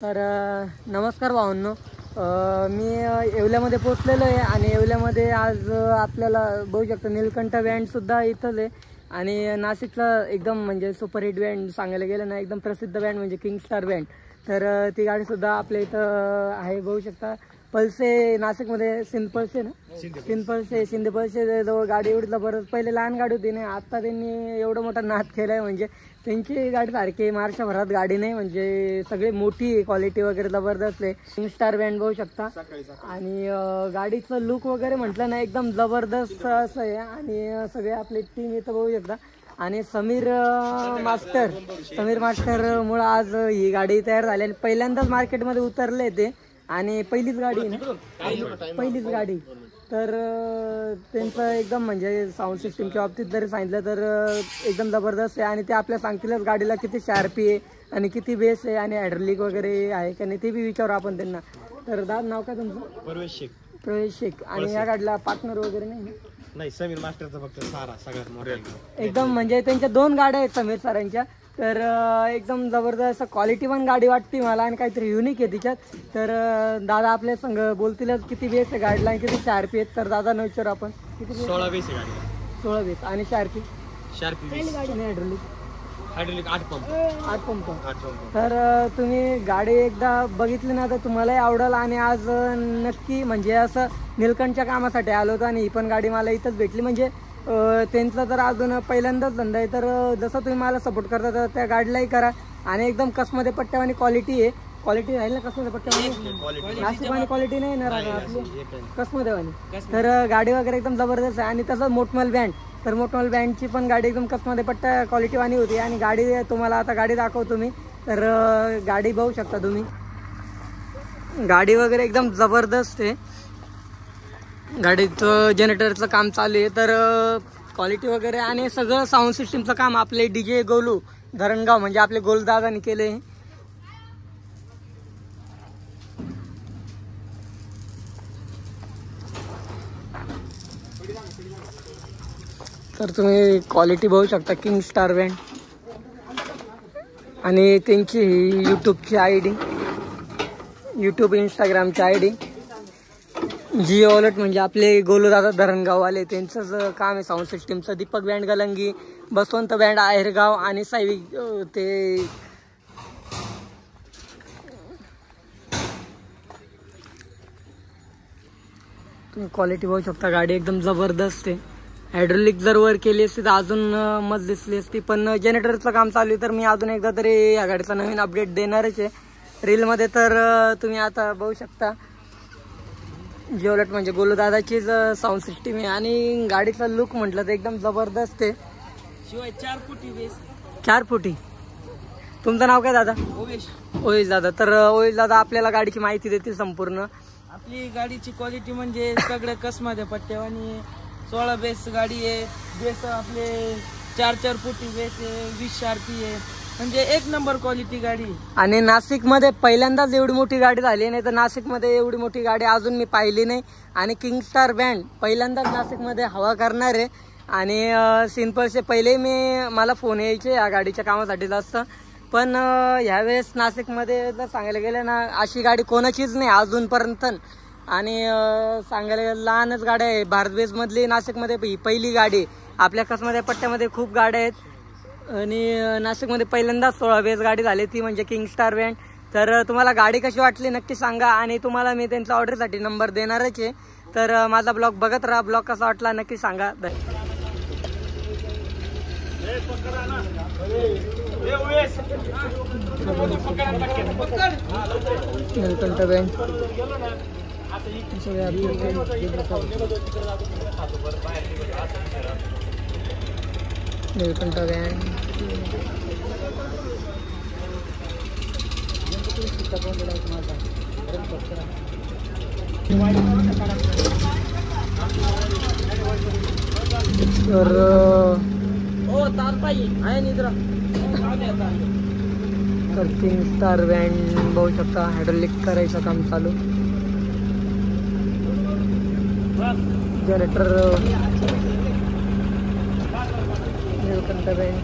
तर नमस्कार भावांनो, मी येवल्यामध्ये पोचलेलो आहे आणि येवल्यामध्ये आज आपल्याला बघू शकता नीलकंठ बँडसुद्धा इथंच आहे. आणि नाशिकला एकदम म्हणजे सुपरहिट बँड सांगायला गेलं ना, एकदम प्रसिद्ध बँड म्हणजे किंग स्टार बँड. तर ती गाडीसुद्धा आपल्या इथं आहे. बघू शकता पल्से, नाशिकमध्ये सिंधपल्से ना, सिंधपल्से जवळ गाडी एवढी जबरदस्त. पहिले लहान गाडी होती ना, आता त्यांनी एवढं मोठा नाद केलाय म्हणजे त्यांची गाडी सारखी महाराष्ट्रभरात गाडी नाही, म्हणजे सगळी मोठी क्वालिटी वगैरे जबरदस्त आहे. किंग स्टार बँड बघू शकता. आणि गाडीचं लुक वगैरे म्हटलं ना एकदम जबरदस्त असं आहे. आणि सगळे आपली टीम इथं बघू शकता. आणि समीर मास्टर मुळे आज ही गाडी तयार झाली आणि पहिल्यांदाच मार्केटमध्ये उतरले ते. आणि पहिलीच गाडी तर त्यांचं एकदम म्हणजे साऊंड सिस्टीमच्या बाबतीत जरी सांगितलं तर एकदम जबरदस्त आहे. आणि ते आपल्या सांगतीलच गाडीला किती शार्पी आहे आणि किती बेस आहे आणि हायड्रोलिक वगैरे आहे का नाही ते बी विचारू आपण त्यांना. तर दादा, नाव काय तुमचं? प्रवेश शेख. आणि या गाडीला पार्टनर वगैरे नाही, समीर मास्टरचा फक्त सारा सगळ्यात मोठा एकदम म्हणजे त्यांच्या 2 गाड्या आहेत समीर सरांच्या. तर एकदम जबरदस्त क्वालिटी पण गाडी वाटते मला आणि काहीतरी युनिक आहे तिच्यात. तर दादा आपल्या संग बोलतीलच किती बेस आहे गाडीला आणि किती शार्पी आहेत. तर दादा न विचारू आपण किती 16 बेस आहे गाडी. 16 बेस आणि शार्पी गाडी हायड्रोलिक 8 पंप. तर तुम्ही गाडी एकदा बघितली ना तर तुम्हालाही आवडेल. आणि आज नक्की म्हणजे असं नीलकंठच्या कामासाठी आलो होतो आणि ही पण गाडी मला इथंच भेटली. म्हणजे त्यांचा तर अजून पहिल्यांदाच धंदा आहे. तर जसं तुम्ही मला सपोर्ट करता तर त्या गाडीलाही करा. आणि एकदम कसमध्ये पट्ट्यावानी क्वालिटी आहे. क्वालिटी राहील ना कसमध्ये पट्ट्यावानी, नाशिकवानी क्वालिटी नाही येणार आपली कसमध्ये वाणी. तर गाडी वगैरे एकदम जबरदस्त आहे. आणि तसं मोठमल बँड, तर मोठमल बँडची पण गाडी एकदम कसमध्ये पट्ट्या क्वालिटीवानी होती. आणि गाडी तुम्हाला आता गाडी दाखवतो मी. तर गाडी बघू शकता तुम्ही, गाडी वगैरे एकदम जबरदस्त आहे. गाडीचं जनरेटरचं काम चालू आहे. तर क्वालिटी वगैरे आणि सगळं साऊंड सिस्टीमचं काम आपले DJ गोलू धरणगाव म्हणजे आपले गोलदादानी केले. तर तुम्ही क्वालिटी बघू शकता किंग स्टार बँड. आणि त्यांची यूट्यूबची ID, यूट्यूब इंस्टाग्रामची ID जिओ वॉलेट म्हणजे आपले गोलूदादा धरणगाववाले त्यांचंच काम आहे साऊंड सिस्टीमचं. दीपक बँड गलंगी, बसवंत बँड आहेरगाव आणि सायवी ते तुम्ही क्वालिटी बघू शकता. गाडी एकदम जबरदस्त आहे. हायड्रोलिक जर वर केली असती तर अजून मस्त दिसली असती. पण जनरेटरचं काम चालू आहे. तर मी अजून एकदा तरी या गाडीचा नवीन अपडेट देणारच आहे रीलमध्ये. तर तुम्ही आता बघू शकता जिओलेट म्हणजे गोलूदादाचीच साऊंड सिस्टीम आहे. आणि गाडीचा लुक म्हटलं तर एकदम जबरदस्त आहे. शिवाय 4 फुटी बेस. 4 फुटी. तुमचं नाव काय दादा? ओवेश दादा. तर ओवेश दादा आपल्याला गाडीची माहिती देतील संपूर्ण. आपली गाडीची क्वालिटी म्हणजे सगळं कसमध्ये पट्ट्यावानी 16 बेस गाडी आहे. बेस आपले 4 फुटी बेस आहे, 20 शार्पी आहे, म्हणजे 1 नंबर क्वालिटी गाडी. आणि नाशिकमध्ये पहिल्यांदाच एवढी मोठी गाडी झाली, नाही तर नाशिकमध्ये एवढी मोठी गाडी अजून मी पाहिली नाही. आणि किंग स्टार बँड पहिल्यांदाच नाशिकमध्ये हवा करणार आहे. आणि सिंपलचे पहिले मला फोन यायचे या गाडीच्या कामासाठी जास्त. पण ह्यावेळेस नाशिकमध्ये जर सांगायला गेलं ना अशी गाडी कोणाचीच नाही अजूनपर्यंत. आणि सांगायला गेलं लहानच गाड्या आहे. भारत बेसमधली नाशिकमध्ये ही पहिली गाडी. आपल्या कसमध्ये पट्ट्यामध्ये खूप गाड्या आहेत आणि नाशिकमध्ये पहिल्यांदाच 16 बेस गाडी झाली ती म्हणजे किंग स्टार बँड. तर तुम्हाला गाडी कशी वाटली नक्की सांगा. आणि तुम्हाला मी त्यांच्या ऑर्डरसाठी नंबर देणारच आहे. तर माझा ब्लॉग बघत राहा. ब्लॉग कसा वाटला नक्की सांगा. नीलकंठ बँड नीलकंठ बँड तर किंग स्टार बँड बघू शकता. हायड्रोलिक करायचं काम चालू. जनरेटर नीलकंठ बँड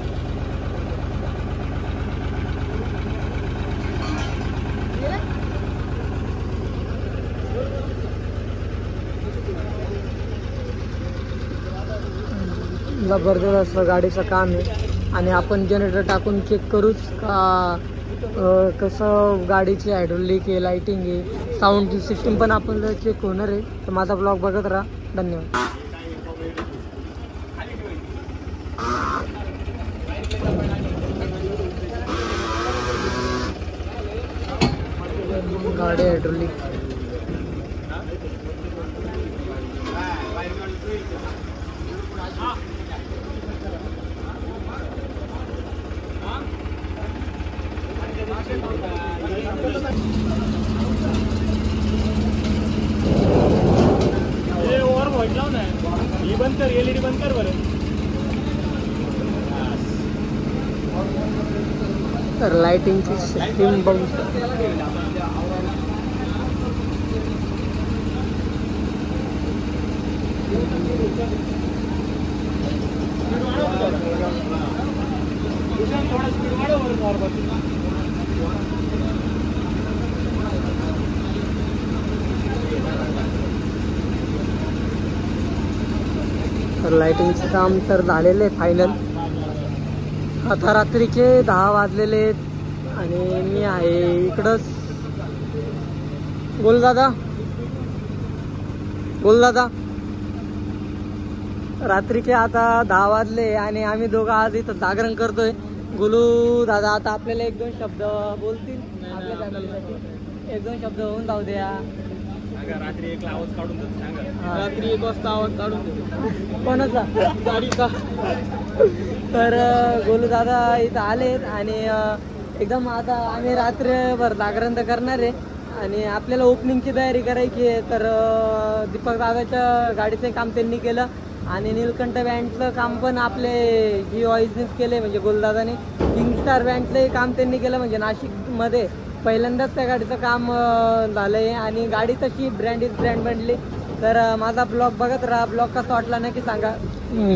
जबरदस्त असं गाडीचं काम आहे आणि आपण जनरेटर टाकून चेक करूच का कसं गाडीची हायड्रोलिक आहे, लाइटिंग आहे, साऊंड सिस्टीम पण आपण चेक होणार आहे. तर माझा ब्लॉग बघत राहा. धन्यवाद. गाडी हायड्रोलिक बंद कर, LED बंद कर बरं. तर लाइटिंगची सिस्टीम बघू तर लाइटिंगचं काम तर झालेलं आहे फायनल. आता रात्रीचे 10 वाजलेले आहेत आणि मी आहे इकडंच. बोल दादा, बोल दादा. रात्रीचे आता 10 वाजले आणि आम्ही दोघं आज इथं जागरण करतोय. गोलू दादा आता आपल्याला 1-2 शब्द बोलतील आपल्या फॅमिलीसाठी. 1-2 शब्द होऊन जाऊ द्या. रात्री 1 आवाज काढून देतो सांगा. रात्री 1 वाजता आवाज काढून देतो. कोणाचा? गाडीचा. तर गोलू दादा इथं आलेत आणि एकदम आता आम्ही रात्रभर जागरण तर करणार आहे आणि आपल्याला ओपनिंगची तयारी करायची आहे. तर दीपक दादाच्या गाडीचं काम त्यांनी केलं आणि नीलकंठ बँडचं काम पण आपले जी ऑइजनेच केले म्हणजे गोलदादाने. किंगस्टार बँडचंही काम त्यांनी केलं म्हणजे नाशिकमध्ये पहिल्यांदाच त्या गाडीचं काम झालं आहे आणि गाडी तशी ब्रँड बनली. तर माझा ब्लॉग बघत राहा. ब्लॉग कसा वाटला नक्की सांगा.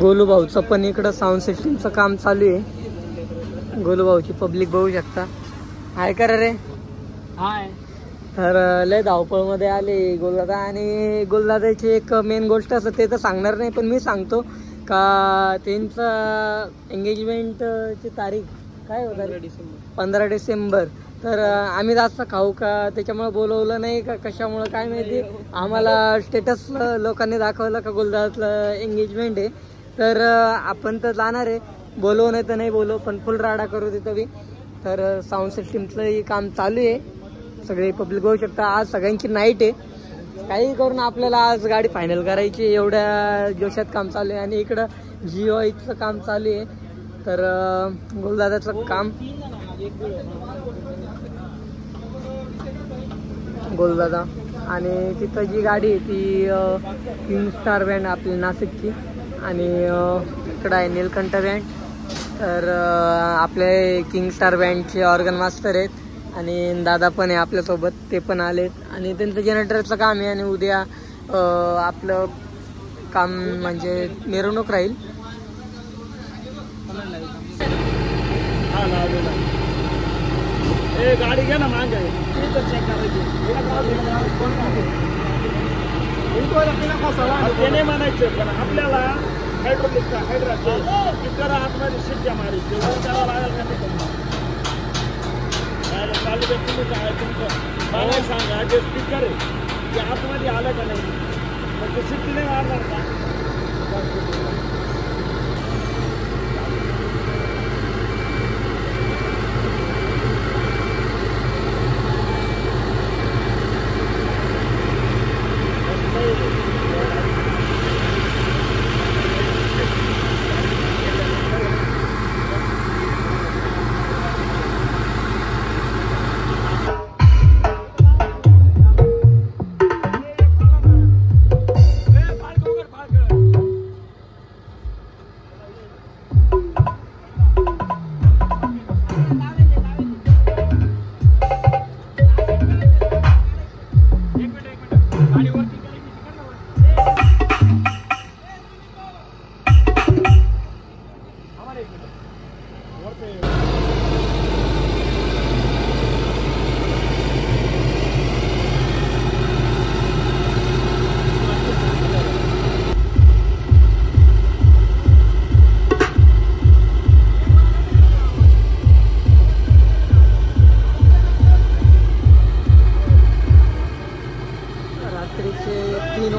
गोलू भाऊचं पण इकडं साऊंड सिस्टीमचं काम चालू आहे. गोलू भाऊची पब्लिक बघू शकता. हाय करा रे. हाय. तर लय धावपळमध्ये आले गोलदादा आणि गोलदादाची एक मेन गोष्ट असं ते तर सांगणार नाही पण मी सांगतो का त्यांचं एंगेजमेंटची तारीख काय होता? 15 डिसेंबर. तर आम्ही जास्त खाऊ का त्याच्यामुळे बोलवलं नाही का कशामुळं काय माहिती. आम्हाला स्टेटस लोकांनी दाखवलं का गोलदादाचं एंगेजमेंट आहे. तर आपण तर जाणार आहे. बोलवू नाही तर नाही बोलवू पण फुल राडा करू तिथं बी. तर साऊंड सिस्टीमचंही काम चालू आहे. सगळे पब्लिक बघू शकता. आज सगळ्यांची नाईट आहे. काही करून आपल्याला आज गाडी फायनल करायची एवढ्या जोशात काम चालू आहे आणि इकडं जिओचं काम चालू आहे. तर गोलदादाचं काम गोलदादा आणि तिथं जी गाडी आहे ती किंगस्टार बँड आपली नाशिकची आणि इकडं आहे नीलकंठ बँड. तर आपले किंगस्टार बँडचे ऑर्गन मास्टर आहेत आणि दादा पण आहे आपल्यासोबत. ते पण आलेत आणि त्यांचं जनरेटरचं काम आहे आणि उद्या आपलं काम म्हणजे मिरवणूक राहील. गाडी घ्या ना मागे चेक करायची. त्याने म्हणायचं पण आपल्याला हायड्रोलिकचा स्पीकर आतमध्ये शिट्ट्या मारायची करावं लागेल का चालू तुम्ही काय तुमचं मला सांगा जे स्पीकर आहे ते आतमध्ये आलं का नाही मग ते शिट्टी नाही मारणार का?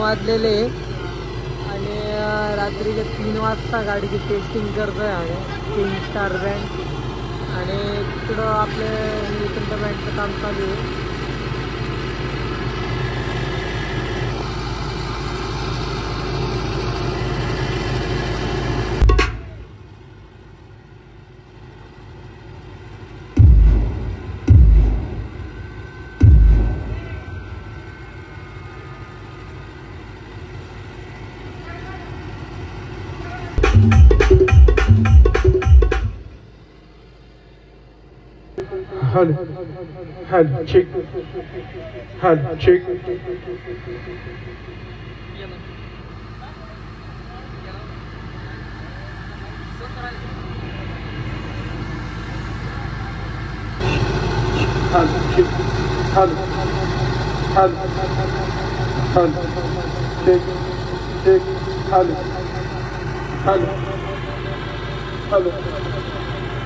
वाजलेले आहे आणि रात्रीचे 3 वाजता गाडीची टेस्टिंग करतोय आहे 3 स्टार बँड आणि तिकडं आपले निळकंठ बँडचं काम चालू आहे. Hal, check. Hal, check. Hal, check. Hal, check, check. Hal,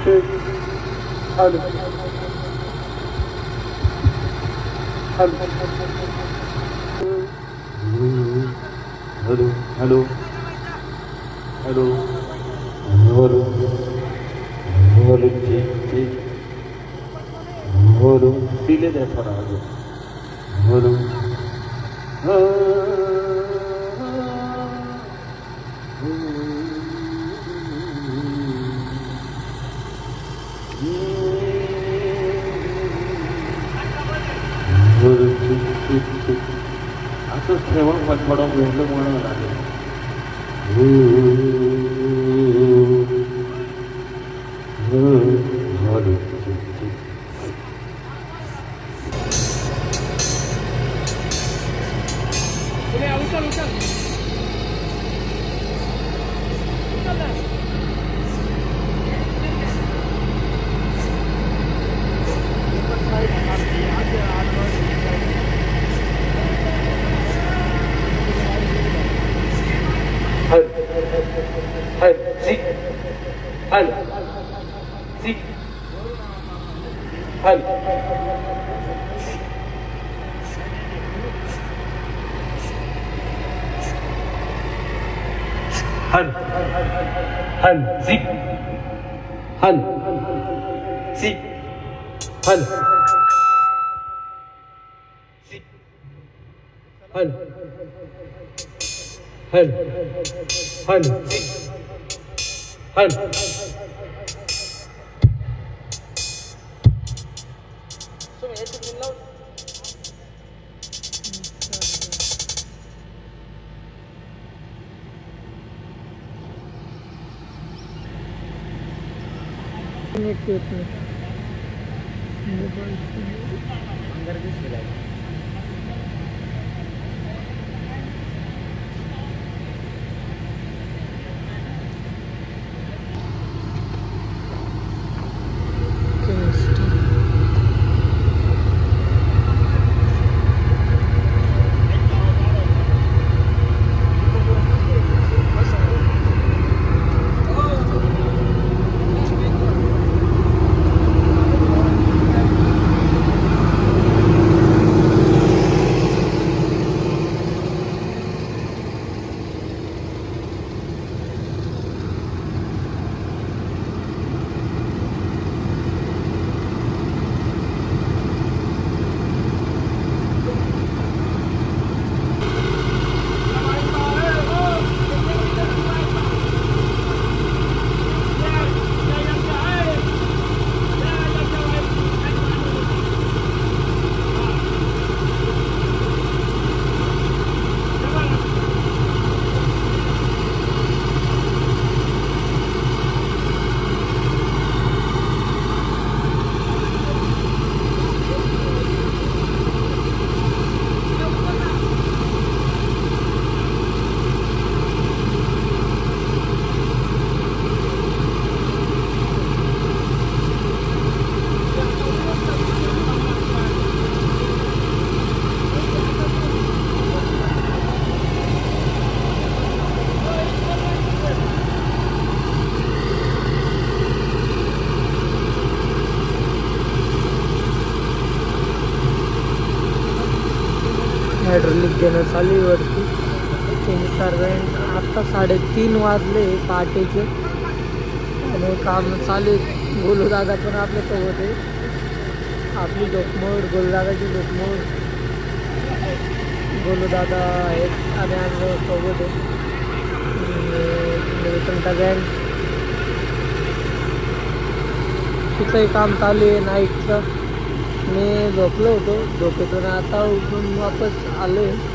check. Hal. Hello. Delay there for hello. असं ठेवून फटफडून भेटलं म्हणून आले. हायड्रोलिक देणं चालू आहे वरती. तीन चार व्हॅन. आत्ता 3:30 वाजले पहाटेचे आणि काम चालू आहे. गोलूदादा पण आपल्यासोबत आहे. आपली लोकमोड, गोलूदादाची लोकमोड, गोलूदादा आहेत आणि आम्ही सोबत आहे. निळकंठ व्हॅन तिथंही काम चालू आहे नाईटचं. मी झोपलो होतो, झोपेतून आता उठून वापस आलो आहे.